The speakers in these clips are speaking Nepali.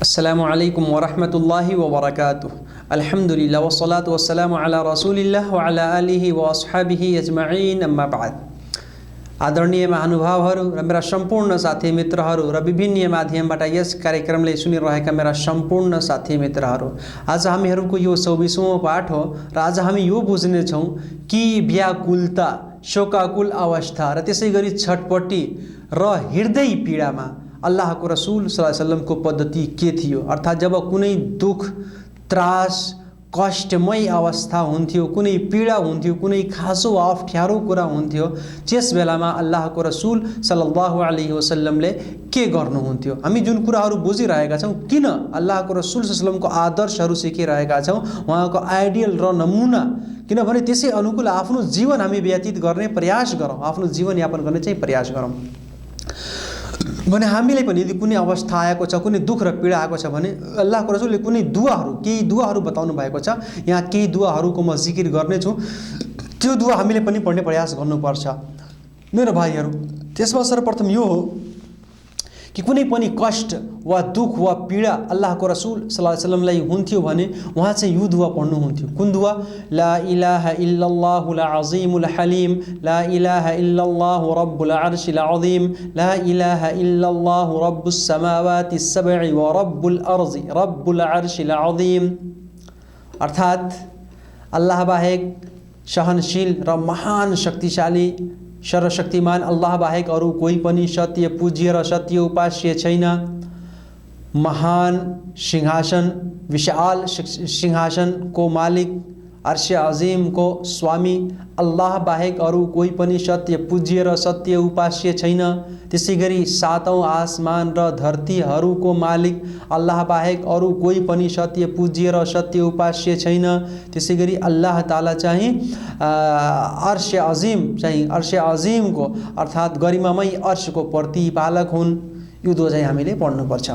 अस्सलामुअलैकुम वरहमतुल्लाहि वबरकातुह। अल्हम्दुलिल्लाह वस्सलातु वस्सलामु अला रसूलिल्लाह व अला आलिहि व अस्हाबिहि अजमाइन, अम्मा बाद। आदरणीय महानुभावहरू र मेरा सम्पूर्ण साथी मित्रहरू र विभिन्न माध्यमबाट यस कार्यक्रमले सुनिरहेका मेरा सम्पूर्ण साथी मित्रहरू, आज हामीहरूको यो 24औं पाठ हो र आज हामी यो बुझ्नेछौँ कि व्याकुलता, शोकाकुल अवस्था र त्यसै गरी छटपटी र हृदय पीडामा अल्लाहको रसूल सल्लल्लाहु अलैहि वसल्लमको पद्धति के थियो। अर्थात् जब कुनै दुख, त्रास, कष्टमय अवस्था हुन्थ्यो, कुनै पीडा हुन्थ्यो, कुनै खासो वा अप्ठ्यारो कुरा हुन्थ्यो, त्यस बेलामा अल्लाहको रसूल सल्लल्लाहु अलैहि वसल्लमले के गर्नुहुन्थ्यो। हामी जुन कुराहरू बुझिरहेका छौँ, किन अल्लाहको रसूल सल्लल्लाहु अलैहि वसल्लमको आदर्शहरू सिकिरहेका छौँ, उहाँको आइडियल र नमुना, किनभने त्यसै अनुकूल आफ्नो जीवन हामी व्यतीत गर्ने प्रयास गरौँ, आफ्नो जीवनयापन गर्ने चाहिँ प्रयास गरौँ भने हामीले पनि यदि कुनै अवस्था आएको छ, कुनै दुख र पीडा आएको छ भने अल्लाहको रसूलले कुनै दुआहरू, केही दुआहरू बताउनु भएको छ। यहाँ केही दुआहरूको म जिकिर गर्नेछु, त्यो दुआ हामीले पनि पढ्ने प्रयास गर्नुपर्छ मेरो भाइहरू। त्यसमा सर्वप्रथम यो हो कि कुनै पनि कष्ट वा दुख वा पीडा अल्लाहको रसूल सल्लल्लाहु अलैहि वसल्लमलाई हुन्थ्यो भने उहाँ चाहिँ यो दुआ पढ्नुहुन्थ्यो। कुन दुआ? ला इलाहा इल्लल्लाहुल अज़ीमुल हलीम, ला इलाहा इल्लल्लाहु रब्बुल अर्शिल अज़ीम, ला इलाहा इल्लल्लाहु रब्बुस समावाति सब'i व रब्बुल अर्ज़ि रब्बुल अर्शिल अज़ीम। अर्थात् अल्लाह बाहेक सहनशील र महान शक्तिशाली सर्वशक्तिमान अल्लाह बाहेक अरू कोही पनि सत्य पूज्य र सत्य उपास्य छैन। महान सिंहासन, विशाल सिंहासनको मालिक, अर्श अजीमको स्वामी अल्लाह बाहेक अरू कोही पनि सत्य पूज्य र सत्य उपास्य छैन। त्यसै गरी सातौं आसमान र धरतीहरूको मालिक अल्लाह बाहेक अरू कोही पनि सत्य पूज्य र सत्य उपास्य छैन। त्यसै गरी अल्लाह ताला चाहिँ अर्श अजीम चाहिँ अर्श अजीमको अर्थात् गरिमामय अर्शको प्रतिपालक हुन्। यो दुआ चाहिँ हामीले पढ्नुपर्छ।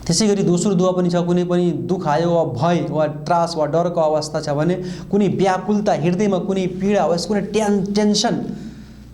त्यसै गरी दोस्रो दुआ पनि छ, कुनै पनि दुख आयो वा भय वा त्रास वा डरको अवस्था छ भने, कुनै व्याकुलता, हृदयमा कुनै पीडा वा कुनै टेन्सन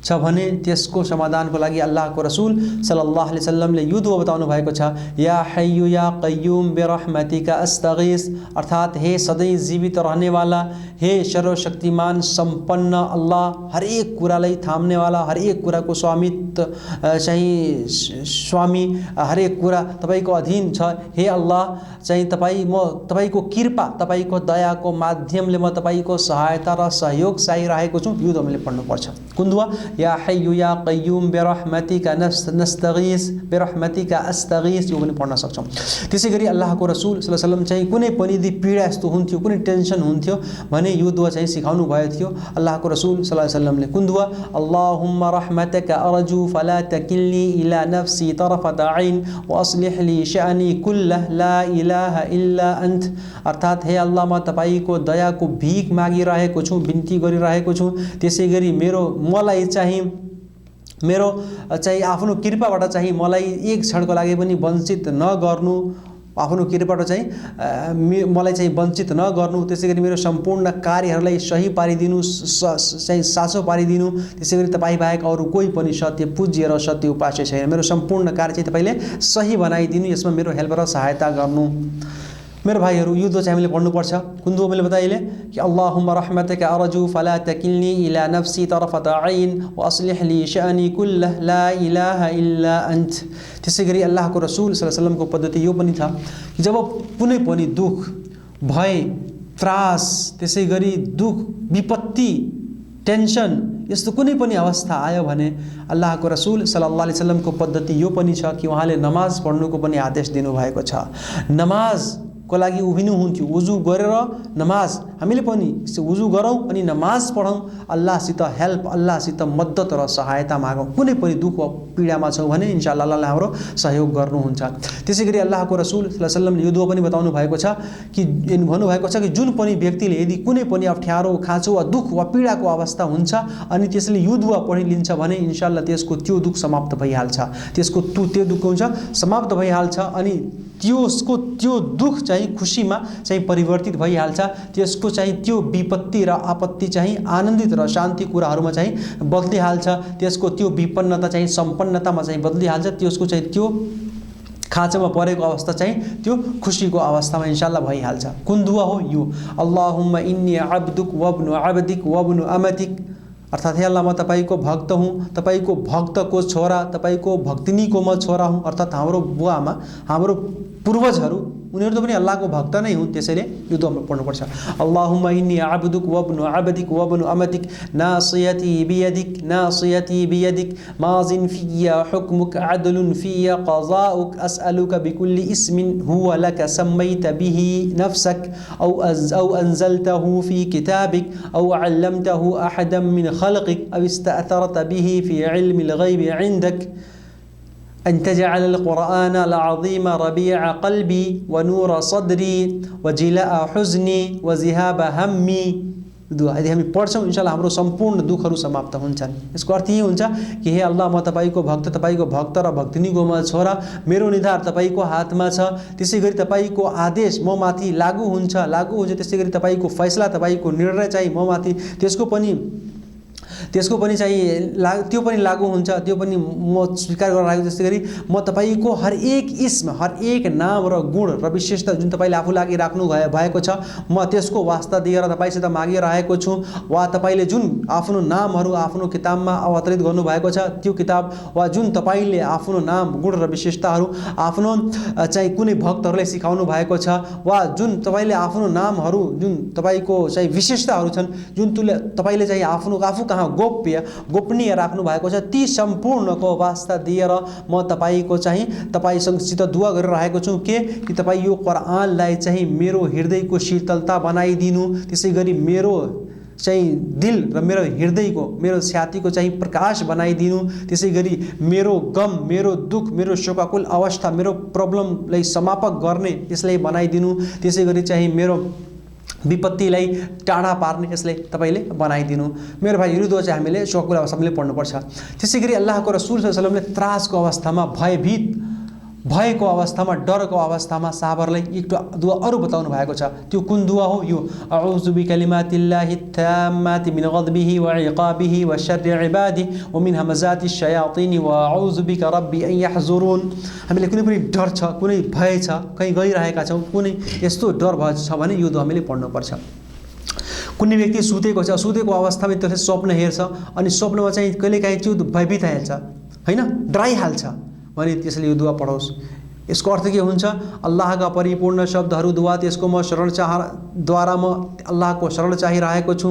छ भने त्यसको समाधानको लागि अल्लाहको रसूल सल्लल्लाहु अलैहि वसल्लमले यो दुआ बताउनु भएको छ, या हय्यु या कय्युम बिरहमतिका अस्तगीस। अर्थात् हे सधैँ जीवित रहनेवाला, हे सर्वशक्तिमान सम्पन्न अल्लाह, हरेक कुरालाई थाम्नेवाला, हरेक कुराको स्वामित्व चाहिँ स्वामी, हरेक कुरा तपाईँको अधीन छ। हे अल्लाह चाहिँ म तपाईँको कृपा, तपाईँको दयाको माध्यमले म तपाईँको सहायता र सहयोग चाहिरहेको छु। यो दुआ मैले पढ्नुपर्छ। कुन दुआ? या हय्यु या कय्युम बिरहमतिका नस्तगीस बिरहमतिका अस्तगीस। यो पनि पढ्न सक्छौँ। त्यसै गरी अल्लाहको रसूल सल्लल्लाहु अलैहि वसल्लम चाहिँ कुनै पनि यदि पीडा यस्तो हुन्थ्यो, कुनै टेन्सन हुन्थ्यो भने यो दुआ चाहिँ सिकाउनु भएको थियो अल्लाहको रसूल सल्लल्लाहु अलैहि वसल्लमले। कुन दुआ? अल्लाहुम्मा रहमतका अर्जु फला तकिल्नी इला नफ्सी तरफत ऐन व अस्लिह ली शअनी कुल्लह ला इलाहा इल्ला अन्त। अर्थात् हे अल्लाह, म तपाईँको दयाको भिख मागिरहेको छु, बिन्ती गरिरहेको छु। त्यसै गरी मलाई आफ्नो कृपाबाट चाहिँ मलाई एक क्षणको लागि पनि वञ्चित नगर्नु, आफ्नो कृपाबाट चाहिँ मलाई चाहिँ वञ्चित नगर्नु। त्यसै गरी मेरो सम्पूर्ण कार्यहरूलाई सही पारिदिनु, चाहिँ साँचो पारिदिनु। त्यसै गरी तपाईँ बाहेक अरू कोही पनि सत्य पूज्य र सत्य उपास्य छैन। मेरो सम्पूर्ण कार्य चाहिँ तपाईँले सही बनाइदिनु, यसमा मेरो हेल्प र सहायता गर्नु। मेरो भाइहरू, यो दुआ चाहिँ हामीले पढ्नुपर्छ। कुन दुआ मैले बताइले कि अल्लाहुम्मा रहमतका अर्जु फला तकिल्नी इला नफ्सी तरफत ऐन व अस्लिह ली शअनी कुल्लह ला इलाहा इल्ला अन्त। त्यसै गरी अल्लाहको रसूल सल्लल्लाहु अलैहि वसल्लमको पद्धति यो पनि था कि जब कुनै पनि दुख, भय, त्रास, त्यसै गरी दुख, विपत्ति, टेन्सन, यस्तो कुनै पनि अवस्था आयो भने अल्लाहको रसूल सल्लल्लाहु अलैहि वसल्लमको पद्धति यो पनि छ कि उहाँले नमाज पढ्नुको पनि आदेश दिनुभएको छ। नमाजको लागि उभिनुहुन्थ्यो, वुजु गरेर नमाज, हामीले पनि वुजु गरौँ अनि नमाज पढौँ, अल्लाहसित हेल्प, अल्लाहसित मद्दत र सहायता मागौँ। कुनै पनि दुख वा पीडामा छौँ भने इन्शाअल्लाह अल्लाहले हाम्रो सहयोग गर्नुहुन्छ। त्यसै गरी अल्लाहको रसूल सल्लल्लाहु अलैहि वसल्लमले यो दुआ पनि बताउनु भएको छ कि भन्नुभएको छ कि जुन पनि व्यक्तिले यदि कुनै पनि अप्ठ्यारो, खाँचो वा दुख वा पीडाको अवस्था हुन्छ अनि त्यसले यो दुआ पढिलिन्छ भने इन्शाअल्लाह त्यसको त्यो दुख समाप्त भइहाल्छ, त्यसको त्यो दुख हुन्छ समाप्त भइहाल्छ अनि त्यो दुख चाहिँ खुसीमा चाहिँ परिवर्तित भइहाल्छ। त्यसको चाहिँ त्यो विपत्ति र आपत्ति चाहिँ आनन्दित र शान्ति कुराहरूमा चाहिँ बदलिहाल्छ। त्यसको त्यो विपन्नता चाहिँ सम्पन्नतामा चाहिँ बदलिहाल्छ। त्यसको चाहिँ त्यो खाँचोमा परेको अवस्था चाहिँ त्यो खुसीको अवस्थामा इन्शाअल्लाह भइहाल्छ। कुन दुआ हो यो? अल्लाहुम्मा इन्नी अब्दुक वब्नु अब्दिक वब्नु अमतिक, अर्थात् हे अल्लाह म तपाईको भक्त हुँ, तपाईको भक्तको छोरा, तपाईको भक्तिनीको म छोरा हुँ। अर्थात् हाम्रो बुवामा हाम्रो पूर्वजहरू उनीहरू त पनि अल्लाहको भक्त नै हुन्। त्यसैले यो दुआ पढ्नुपर्छ। अल्लाहुम्मा इन्नी अब्दुक वब्नु अब्दिक वब्नु अमतिक नासियती बियदिक माजिन फिया हुक्मुक अदलुन फिया क़ज़ाउक अस्अलुका बिकुल्लि इस्मिन हुवा लका सम्मैत बिही नफ्सक औ अंज़लतहु फी किताबिक औ अल्लमतहु अहदम मिन खल्क़िक औ इस्तअथरत बिही फी इल्मिल ग़ैबि इंदक अन तजअल क़ुरआन अल-अज़ीम रबीअ क़ल्बी व नूर सदरी व जिलाअ हुज़्नी व ज़िहाब हम्मी। दुआ यदि हामी पढ्छौँ इन्शाअल्लाह हाम्रो सम्पूर्ण दुःखहरू समाप्त हुन्छन्। यसको अर्थ यही हुन्छ कि हे अल्लाह म तपाईको भक्त र भक्तिनीको म छोरा, मेरो निधार तपाईको हातमा छ। त्यसै गरी तपाईको आदेश म माथि लागू हुन्छ। त्यसै गरी तपाईको फैसला, तपाईको निर्णय चाहिँ म माथि त्यसको पनि चाहिँ त्यो पनि लागू हुन्छ, त्यो पनि म स्वीकार गर्न लागेको। त्यसै गरी म तपाईको हरेक इस्म, हरेक नाम र गुण र विशेषता जुन तपाईले आफू लागि राख्नु भएको छ, म त्यसको वास्ता दिएर तपाईसित मागिरहेको छु। वा तपाईले जुन आफ्नो नामहरू आफ्नो किताबमा अवतरित गर्नुभएको छ, त्यो किताब वा जुन तपाईले आफ्नो नाम गुण र विशेषताहरू आफ्नो चाहिँ कुनै भक्तहरूलाई सिकाउनु भएको छ, वा जुन तपाईले आफ्नो नामहरू जुन तपाईको चाहिँ विशेषताहरू छन्, जुन तपाईले चाहिँ आफू कहाँ गोपनीय राख्नु भएको छ, ती सम्पूर्णको वास्ता दिएर म तपाईसँग दुआ गरिरहेको छु कि तपाई यो कुरानलाई चाहिँ मेरो हृदयको शीतलता बनाइदिनु। त्यसै गरी मेरो चाहिँ दिल र मेरो हृदयको, मेरो छातीको चाहिँ प्रकाश बनाइदिनु। त्यसै गरी मेरो गम, मेरो दुःख, मेरो शोकाकुल अवस्था, मेरो प्रब्लमलाई समापक गर्ने यसलाई बनाइदिनु। त्यसै गरी चाहिँ मेरो विपत्तिलाई टाढा पार्ने यसलाई तपाईले बनाइदिनु। मेरो भाइ, यो दुआ चाहिँ हामीले शोकाकुल अवस्थामा पढ्नुपर्छ। त्यसै गरी अल्लाहको रसूल सल्लल्लाहु अलैहि वसल्लमले त्रासको अवस्थामा, भयभीत भएको अवस्थामा, डरको अवस्थामा साहबहरुलाई एक दुआ अरु बताउनु भएको छ। त्यो कुन दुआ हो? यो अऊजु बिकलिमातिल्लाहि ताम्माति मिन गज़बिहि व इक़ाबिहि व शर्रि इबादिहि व मिन हमज़ाति शयातिनि व अऊजु बिक रब्बी अन यहज़ुरुन। हामीले कुनै पनि डर छ, कुनै भय छ, कहीँ गइरहेका छौँ, कुनै यस्तो डर भय छ भने यो दुआ हामीले पढ्नुपर्छ। कुनै व्यक्ति सुतेको छ, सुतेको अवस्थामा त्यसले स्वप्न हेर्छ अनि स्वप्नमा चाहिँ कहिलेकाहीँ त्यो भयभीत आइहाल्छ, हैन, डराइहाल्छ भने त्यसले यो दुआ पढोस्। यसको अर्थ के हुन्छ? अल्लाहका परिपूर्ण शब्दहरू दुआ, त्यसको म द्वारा म अल्लाहको शरण चाहिरहेको छु,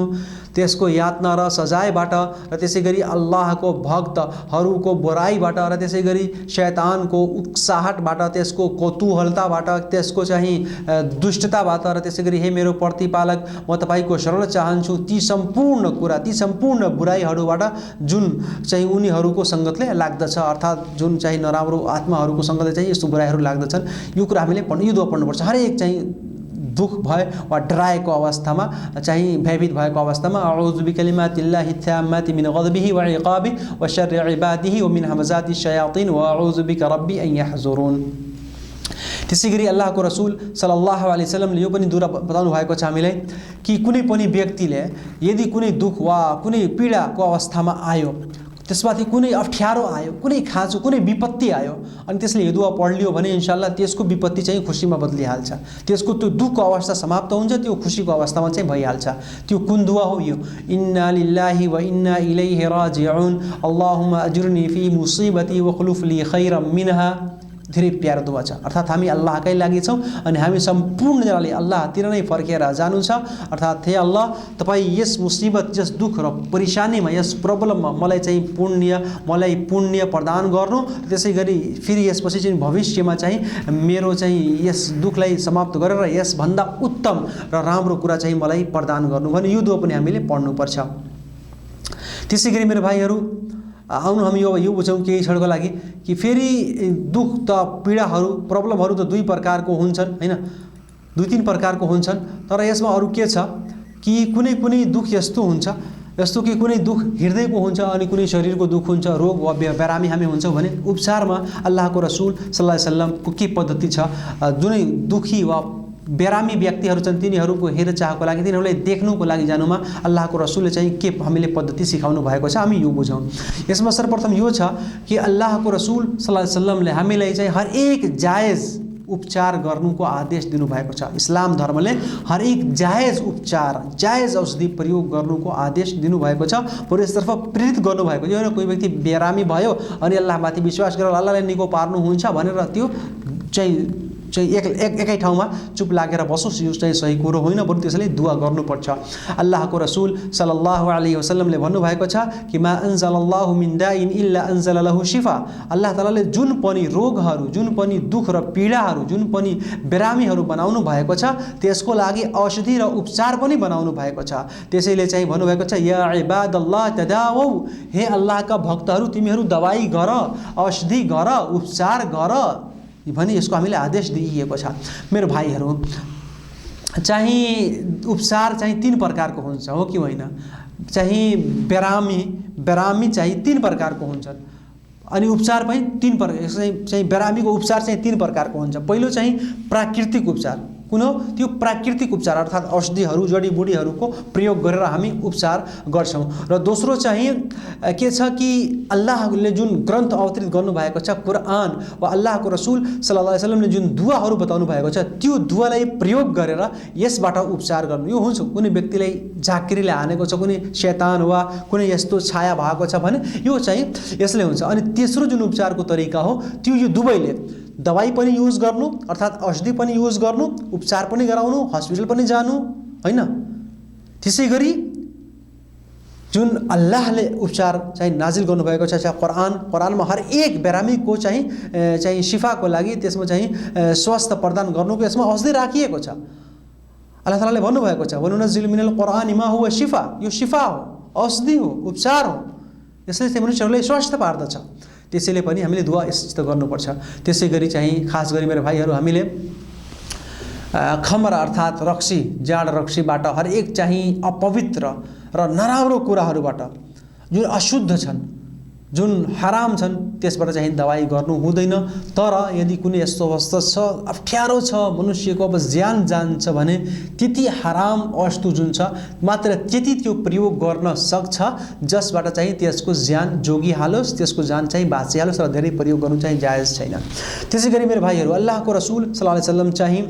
त्यसको यातना र सजायबाट, र त्यसै गरी अल्लाहको भक्तहरूको बुराइबाट, र त्यसै गरी शैतानको उत्साहटबाट, त्यसको कौतूहलताबाट, त्यसको चाहिँ दुष्टताबाट, र त्यसै गरी हे मेरो प्रतिपालक म तपाईको शरण चाहन्छु ती सम्पूर्ण कुरा, ती सम्पूर्ण बुराइहरूबाट जुन चाहिँ उनीहरूको संगतले लाग्दछ, अर्थात् जुन चाहिँ नराम्रो आत्माहरूको संगतले चाहिँ यस्तो बुराइहरू लाग्दछन्। यो कुरा हामीले यो दुआ पढ्नुपर्छ। हरेक चाहिँ दुख भय वा डराएको अवस्थामा, चाहिँ भयभीत भएको अवस्थामा अऊजु बिकलिमातिल्लाहि ताम्माति मिन गज़बिहि व इक़ाबिहि व शर्रि इबादिहि व मिन हमज़ाति शयातिन व अऊजु बिक रब्बी अन यहज़ुरुन। त्यसै गरी अल्लाहको रसूल सल्लल्लाहु अलैहि वसल्लमले यो पनि दुआ बताउनु भएको छ हामीलाई कि कुनै पनि व्यक्तिले यदि कुनै दुख वा कुनै पीडाको अवस्थामा आयो, त्यसमाथि कुनै अप्ठ्यारो आयो, कुनै खाँचो, कुनै विपत्ति आयो अनि त्यसले यो दुआ पढ्लियो भने इन्शाअल्लाह त्यसको विपत्ति चाहिँ खुसीमा बदलिहाल्छ। त्यसको त्यो दुःखको अवस्था समाप्त हुन्छ, त्यो खुसीको अवस्थामा चाहिँ भइहाल्छ। त्यो कुन दुआ हो? यो इन्ना लिल्लाहि व इन्ना इलैहि राजिऊन अल्लाहुम्मा अज्रुनी फी मुसीबती व खुलुफ ली खैरम मिनहा। धेरै प्यारो दुआ छ। अर्थात् हामी अल्लाहकै लागि छौँ अनि हामी सम्पूर्णजनाले अल्लाहतिर नै फर्केर जानु छ। अर्थात् हे अल्लाह, तपाईँ यस मुसिबत, यस दुःख र परेशानीमा, यस प्रब्लममा मलाई चाहिँ पुण्य प्रदान गर्नु। त्यसै गरी फेरि यसपछि चाहिँ भविष्यमा चाहिँ मेरो चाहिँ यस दुःखलाई समाप्त गरेर यसभन्दा उत्तम र राम्रो कुरा चाहिँ मलाई प्रदान गर्नु भने यो दुआ पनि हामीले पढ्नुपर्छ। त्यसै गरी मेरो भाइहरू, आउनु हामी यो बुझौँ केही क्षणको लागि कि फेरि दुःख त, पीडाहरू, प्रब्लमहरू त दुई प्रकारको हुन्छन्, हैन, दुई तीन प्रकारको हुन्छन्। तर यसमा अरू के छ कि कुनै दुःख यस्तो हुन्छ, जस्तो कि कुनै दुःख हृदयको हुन्छ अनि कुनै शरीरको दुःख हुन्छ, रोग वा बिरामी हामी हुन्छौँ भने उपचारमा अल्लाहको रसूल सल्लल्लाहु अलैहि वसल्लमको के पद्धति छ? जुनै दुखी वा बेरामी व्यक्तिहरू छन् तिनीहरूको हेरचाहको लागि तिनीहरूलाई देख्नुको लागि जानुमा अल्लाहको रसुलले चाहिँ के हामीले पद्धति सिकाउनु भएको छ हामी यो बुझौँ। यसमा सर्वप्रथम यो छ कि अल्लाहको रसुल सल्लल्लाहु अलैहि वसल्लमले हामीलाई चाहिँ हरेक जायज उपचार गर्नुको आदेश दिनुभएको छ। इस्लाम धर्मले हरेक जायज उपचार जायज औषधि प्रयोग गर्नुको आदेश दिनुभएको छ, बरु यसतर्फ प्रेरित गर्नुभएको छ। यो कोही व्यक्ति बिरामी भयो अनि अल्लाहमाथि विश्वास गरेर अल्लाहले निको पार्नुहुन्छ भनेर त्यो चाहिँ एकै ठाउँमा चुप लागेर बसोस् यो चाहिँ सही कुरो होइन, बरु त्यसैले दुआ गर्नुपर्छ। अल्लाहको रसुल सल्लल्लाहु अलैहि वसल्लमले भन्नुभएको छ कि मा अन्जलल्लाहु मिन दाइन इल्ला अन्जल लहु शिफा। अल्लाह तालाले जुन पनि रोगहरू, जुन पनि दुख र पीडाहरू, जुन पनि बिरामीहरू बनाउनु भएको छ त्यसको लागि औषधि र उपचार पनि बनाउनु भएको छ। त्यसैले चाहिँ भन्नुभएको छ या इबादल्लाह तदावौ, हे अल्लाहका भक्तहरू तिमीहरू दवाई गर, औषधि गर, उपचार गर भने यसको हामीले आदेश दिइएको छ। मेरो भाइहरू चाहिँ उपचार चाहिँ 3 प्रकारको हुन्छ, हो कि होइन? चाहिँ बिरामी चाहिँ 3 प्रकारको हुन्छन् अनि उपचार पनि 3 प्रकार चाहिँ बिरामीको उपचार चाहिँ 3 प्रकारको हुन्छ। पहिलो चाहिँ प्राकृतिक उपचार। कुन हो त्यो? प्राकृतिक उपचार अर्थात् औषधिहरू जडीबुटीहरूको प्रयोग गरेर हामी उपचार गर्छौँ। र दोस्रो चाहिँ के छ कि अल्लाहले जुन ग्रन्थ अवतरित गर्नुभएको छ कुरान वा अल्लाहको रसुल सल्लल्लाहु अलैहि वसल्लमले जुन दुआहरू बताउनु भएको छ त्यो दुआलाई प्रयोग गरेर यसबाट उपचार गर्नु। यो हुन्छ कुनै व्यक्तिलाई झाँक्रीले हानेको छ, कुनै शैतान वा कुनै यस्तो छाया भएको छ भने यो चाहिँ यसले हुन्छ। अनि तेस्रो जुन उपचारको तरिका हो त्यो यो दुवैले दवाई पनि युज गर्नु अर्थात् औषधि पनि युज गर्नु, उपचार पनि गराउनु, हस्पिटल पनि जानु, होइन? त्यसै गरी जुन अल्लाहले उपचार चाहिँ नाजिल गर्नुभएको छ कुरानमा हर एक बिरामीको चाहिँ शिफाको लागि त्यसमा चाहिँ स्वास्थ्य प्रदान गर्नुको यसमा औषधि राखिएको छ। अल्लाह तालाले भन्नुभएको छ वनुनज्जिलु मिनल कुरानि मा हुवा शिफा, यो शिफा हो, औषधि हो, उपचार हो, यसले चाहिँ मनुष्यहरूलाई स्वास्थ्य पार्दछ। त्यसैले पनि हामीले दुआ यस्तो गर्नुपर्छ। त्यसै गरी चाहिँ खास गरी मेरो भाइहरू हामीले खमर अर्थात् रक्सी, जाड रक्सीबाट हरेक चाहिँ अपवित्र र नराम्रो कुराहरूबाट जुन अशुद्ध छन्, जुन हराम छन् त्यसबाट चाहिँ दवाई गर्नु हुँदैन। तर यदि कुनै यस्तो अवस्था छ, अप्ठ्यारो छ, मनुष्यको अब ज्यान जान्छ भने त्यति हराम वस्तु जुन छ मात्र त्यति त्यो प्रयोग गर्न सक्छ जसबाट चाहिँ त्यसको ज्यान जोगिहालोस्, त्यसको ज्यान चाहिँ बाँचिहालोस् र धेरै प्रयोग गर्नु चाहिँ जायज छैन। त्यसै गरी मेरो भाइहरू अल्लाहको रसुल सल्लल्लाहु अलैहि वसल्लम चाहिँ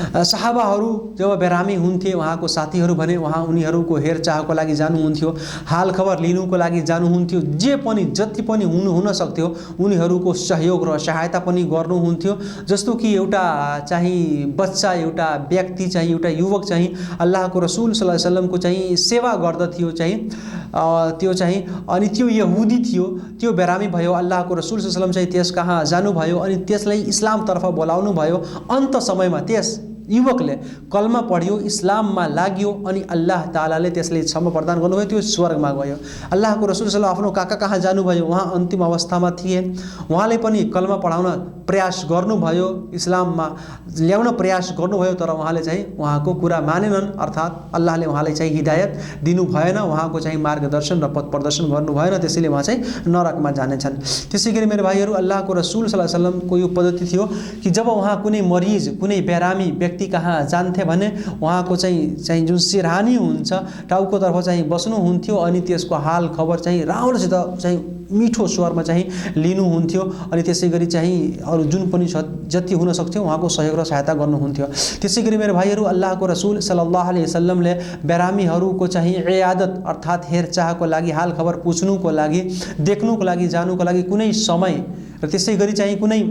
सहाबाहरू जब बिरामी हुन्थे उहाँको साथीहरू भने उनीहरूको हेरचाहको लागि जानुहुन्थ्यो, हाल खबर लिनुको लागि जानुहुन्थ्यो, जे पनि जति पनि हुन सक्थ्यो उनीहरूको सहयोग र सहायता पनि गर्नुहुन्थ्यो। जस्तो कि एउटा चाहिँ बच्चा, एउटा व्यक्ति चाहिँ, एउटा युवक चाहिँ अल्लाहको रसुल सल्लल्लाहु अलैहि वसल्लमको चाहिँ सेवा गर्दथ्यो त्यो चाहिँ अनि त्यो यहुदी थियो, त्यो बिरामी भयो, अल्लाहको रसुल सल्लल्लाहु अलैहि वसल्लम चाहिँ त्यस कहाँ जानुभयो अनि त्यसलाई इस्लामतर्फ बोलाउनु भयो। अन्त समयमा त्यस युवकले कलमा पढ्यो, इस्लाममा लाग्यो अनि अल्लाह तालाले त्यसले क्षमा प्रदान गर्नुभयो, त्यो स्वर्गमा गयो। अल्लाहको रसुल सल्लल्लाहु आफ्नो काका कहाँ जानुभयो, उहाँ अन्तिम अवस्थामा थिए, उहाँले पनि कलमा पढाउन प्रयास गर्नुभयो, इस्लाममा ल्याउन प्रयास गर्नुभयो, तर उहाँले चाहिँ उहाँको कुरा मानेनन्, अर्थात् अल्लाहले उहाँलाई चाहिँ हिदायत दिनु भएन, उहाँको चाहिँ मार्गदर्शन र पथ प्रदर्शन गर्नु भएन, त्यसैले उहाँ चाहिँ नरकमा जानेछन्। त्यसै गरी मेरो भाइहरू अल्लाहको रसुल सल्लल्लाहु अलैहि वसल्लमको यो पद्धति थियो कि जब उहाँ कुनै मरिज, कुनै बिरामी व्यक्ति कहाँ जान्थे भने उहाँको चाहिँ जुन सिरहानी हुन्छ टाउकोतर्फ चाहिँ बस्नुहुन्थ्यो अनि त्यसको हाल खबर चाहिँ राम्रोसित चाहिँ मिठो स्वरमा चाहिँ लिनुहुन्थ्यो अनि त्यसै गरी चाहिँ अरू जुन पनि जति हुन सक्थ्यो उहाँको सहयोग र सहायता गर्नुहुन्थ्यो। त्यसै गरी मेरो भाइहरू अल्लाहको रसुल सल्लल्लाहु अलैहि वसल्लमले बिरामीहरूको चाहिँ इयादत अर्थात् हेरचाहको लागि, हाल खबर पुछ्नुको लागि, देख्नुको लागि, जानुको लागि कुनै समय र त्यसै गरी चाहिँ कुनै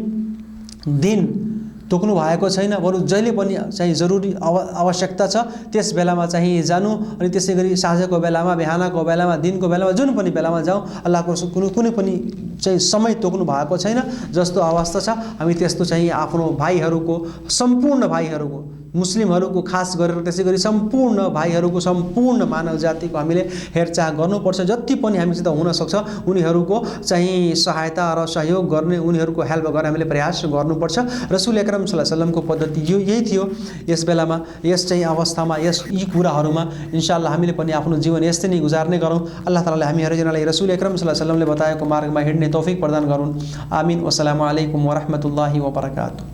दिन तोक्नु भएको छैन, बरु जहिले पनि चाहिँ जरुरी आवश्यकता छ त्यस बेलामा चाहिँ जानु अनि त्यसै गरी साँझको बेलामा, बिहानको बेलामा, दिनको बेलामा, जुन पनि बेलामा जाउँ, अल्लाहको कुनै पनि चाहिँ समय तोक्नु भएको छैन। जस्तो अवस्था छ हामी त्यस्तो चाहिँ आफ्नो भाइहरूको, सम्पूर्ण भाइहरूको, मुस्लिमहरूको खास गरेर त्यसै गरी सम्पूर्ण भाइहरूको, सम्पूर्ण मानव जातिको हामीले हेरचाह गर्नुपर्छ। जति पनि हामीसित हुन सक्छ उनीहरूको चाहिँ सहायता र सहयोग गर्ने, उनीहरूको हेल्प गर्ने हामीले प्रयास गर्नुपर्छ। रसुल अकरम सल्लल्लाहु अलैहि वसल्लमको पद्धति यही थियो। यस बेलामा, यस चाहिँ अवस्थामा, यी कुराहरूमा इन्शाअल्लाह हामीले पनि आफ्नो जीवन यस्तै नै गुजार्ने गरौँ। अल्लाह तालाले हामी हरजनालाई रसुल अकरम सल्लल्लाहु अलैहि वसल्लमले बताएको मार्गमा हिँड्ने तौफिक प्रदान गरून्। आमीन। वस्सलामु अलैकुम वरहमतुल्लाहि वबरकातुहू।